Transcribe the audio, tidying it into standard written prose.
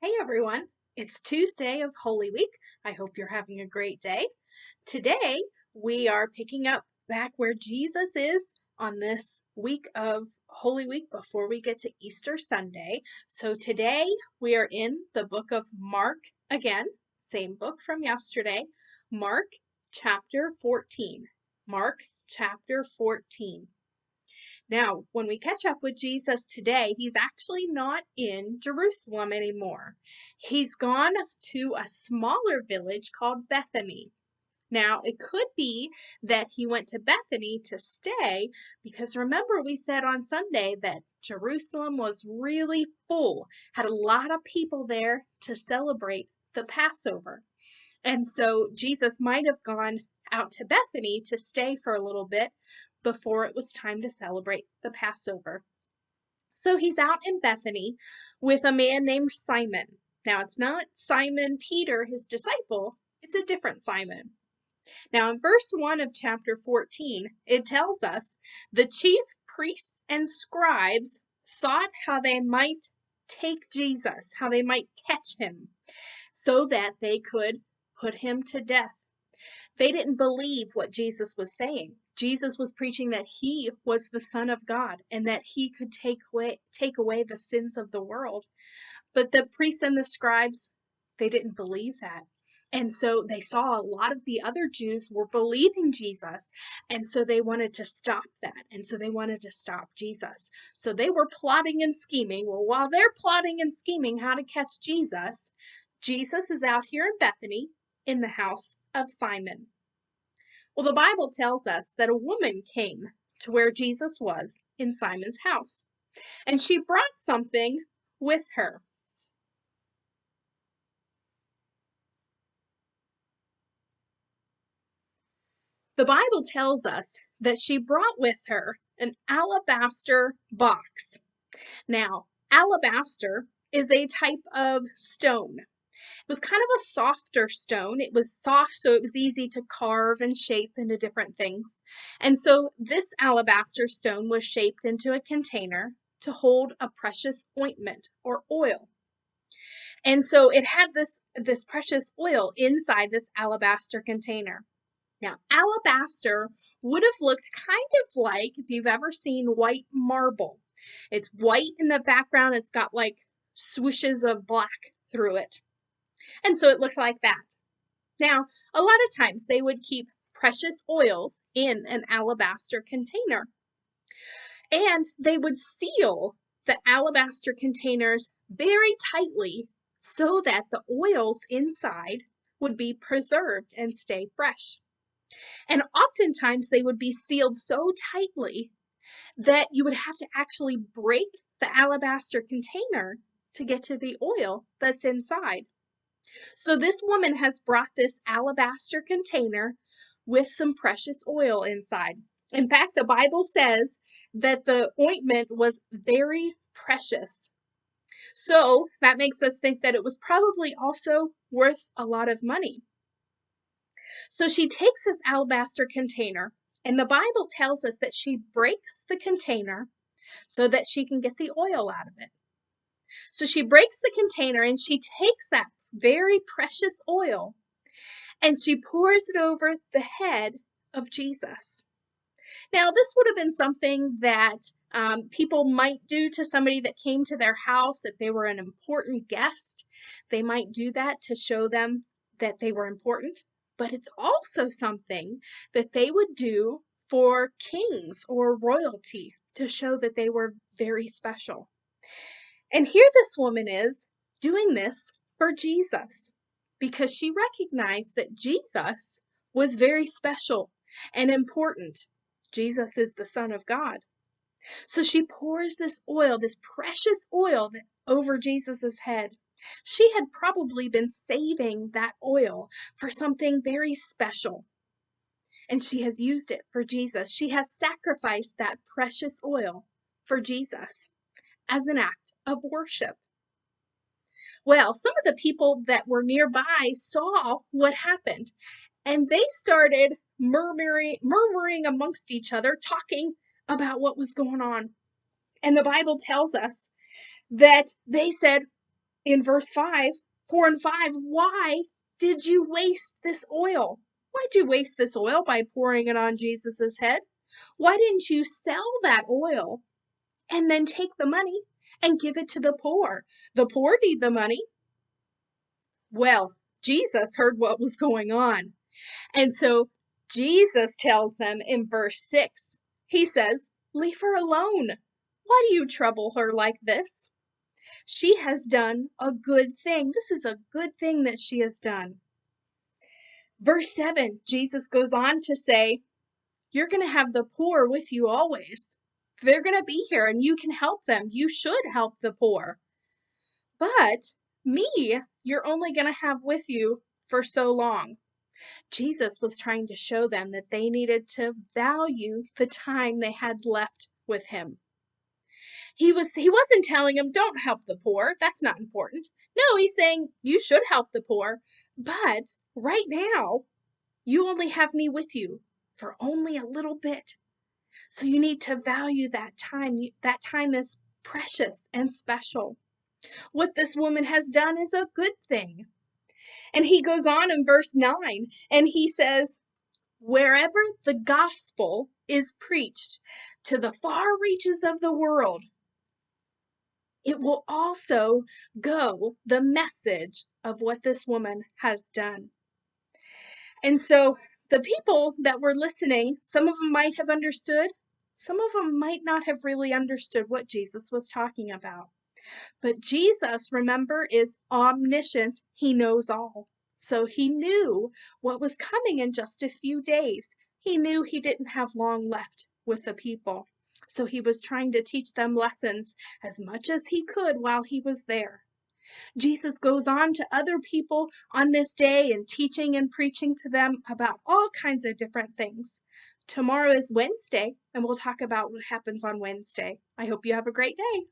Hey everyone, it's Tuesday of Holy Week. I hope you're having a great day. Today we are picking up back where Jesus is on this week of Holy Week before we get to Easter Sunday. So today we are in the book of Mark again, same book from yesterday, Mark chapter 14. Mark chapter 14. Now, when we catch up with Jesus today, he's actually not in Jerusalem anymore. He's gone to a smaller village called Bethany. Now, it could be that he went to Bethany to stay because remember, we said on Sunday that Jerusalem was really full, had a lot of people there to celebrate the Passover. And so Jesus might have gone out to Bethany to stay for a little bit before it was time to celebrate the Passover. So he's out in Bethany with a man named Simon. Now, it's not Simon Peter, his disciple, it's a different Simon. Now, in verse 1 of chapter 14, it tells us the chief priests and scribes sought how they might take Jesus, how they might catch him, so that they could put him to death. They didn't believe what Jesus was saying. Jesus was preaching that he was the Son of God and that he could take away the sins of the world. But the priests and the scribes, they didn't believe that. And so they saw a lot of the other Jews were believing Jesus. And so they wanted to stop that. And so they wanted to stop Jesus. So they were plotting and scheming. Well, while they're plotting and scheming how to catch Jesus, Jesus is out here in Bethany in the house of Simon. Well, the Bible tells us that a woman came to where Jesus was in Simon's house, and she brought something with her. The Bible tells us that she brought with her an alabaster box. Now, alabaster is a type of stone. It was kind of a softer stone. It was soft, so it was easy to carve and shape into different things. And so this alabaster stone was shaped into a container to hold a precious ointment or oil. And so it had this precious oil inside this alabaster container. Now, alabaster would have looked kind of like, if you've ever seen white marble. It's white in the background. It's got like swooshes of black through it. And so it looked like that. Now, a lot of times they would keep precious oils in an alabaster container. And they would seal the alabaster containers very tightly so that the oils inside would be preserved and stay fresh. And oftentimes they would be sealed so tightly that you would have to actually break the alabaster container to get to the oil that's inside. So this woman has brought this alabaster container with some precious oil inside. In fact, the Bible says that the ointment was very precious. So that makes us think that it was probably also worth a lot of money. So she takes this alabaster container, and the Bible tells us that she breaks the container so that she can get the oil out of it. So she breaks the container and she takes that very precious oil and she pours it over the head of Jesus. Now, this would have been something that people might do to somebody that came to their house if they were an important guest. They might do that to show them that they were important, but it's also something that they would do for kings or royalty to show that they were very special. And here this woman is doing this for Jesus because she recognized that Jesus was very special and important. Jesus is the Son of God. So she pours this oil, this precious oil, over Jesus's head. She had probably been saving that oil for something very special. And she has used it for Jesus. She has sacrificed that precious oil for Jesus as an act of worship. Well, some of the people that were nearby saw what happened, and they started murmuring amongst each other, talking about what was going on. And the Bible tells us that they said, in verse 5, 4 and 5, why did you waste this oil? Why'd you waste this oil by pouring it on Jesus's head? Why didn't you sell that oil and then take the money and give it to the poor? The poor need the money. Well, Jesus heard what was going on. And so Jesus tells them in verse 6, he says, leave her alone. Why do you trouble her like this? She has done a good thing. This is a good thing that she has done. Verse 7, Jesus goes on to say, you're going to have the poor with you always. They're going to be here and you can help them. You should help the poor. But me, you're only going to have with you for so long. Jesus was trying to show them that they needed to value the time they had left with him. He wasn't telling them, don't help the poor. That's not important. No, he's saying you should help the poor. But right now, you only have me with you for only a little bit. So you need to value that time. That time is precious and special. What this woman has done is a good thing. And he goes on in verse 9 and he says, wherever the gospel is preached to the far reaches of the world, it will also go the message of what this woman has done. And so the people that were listening, some of them might have understood, some of them might not have really understood what Jesus was talking about. But Jesus, remember, is omniscient. He knows all. So he knew what was coming in just a few days. He knew he didn't have long left with the people. So he was trying to teach them lessons as much as he could while he was there. Jesus goes on to other people on this day and teaching and preaching to them about all kinds of different things. Tomorrow is Wednesday, and we'll talk about what happens on Wednesday. I hope you have a great day.